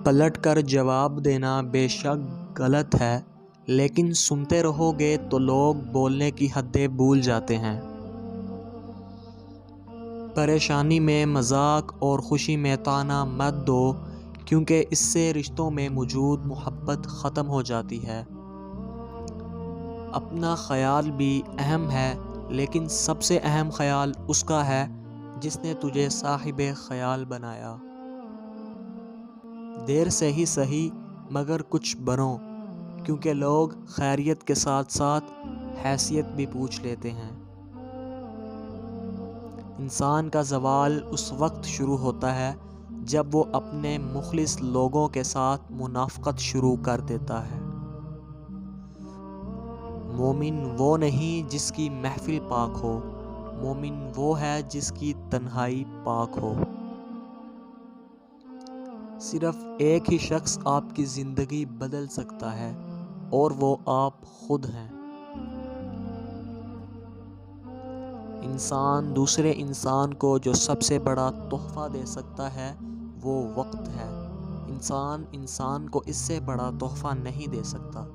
پلٹ کر جواب دینا بے شک غلط ہے، لیکن سنتے رہو گے تو لوگ بولنے کی حدیں بھول جاتے ہیں۔ پریشانی میں مذاق اور خوشی میں طعنہ مت دو، کیونکہ اس سے رشتوں میں موجود محبت ختم ہو جاتی ہے۔ اپنا خیال بھی اہم ہے، لیکن سب سے اہم خیال اس کا ہے جس نے تجھے صاحب خیال بنایا۔ دیر سے ہی سہی مگر کچھ بنو، کیونکہ لوگ خیریت کے ساتھ ساتھ حیثیت بھی پوچھ لیتے ہیں۔ انسان کا زوال اس وقت شروع ہوتا ہے جب وہ اپنے مخلص لوگوں کے ساتھ منافقت شروع کر دیتا ہے۔ مومن وہ نہیں جس کی محفل پاک ہو، مومن وہ ہے جس کی تنہائی پاک ہو۔ صرف ایک ہی شخص آپ کی زندگی بدل سکتا ہے، اور وہ آپ خود ہیں۔ انسان دوسرے انسان کو جو سب سے بڑا تحفہ دے سکتا ہے وہ وقت ہے۔ انسان کو اس سے بڑا تحفہ نہیں دے سکتا۔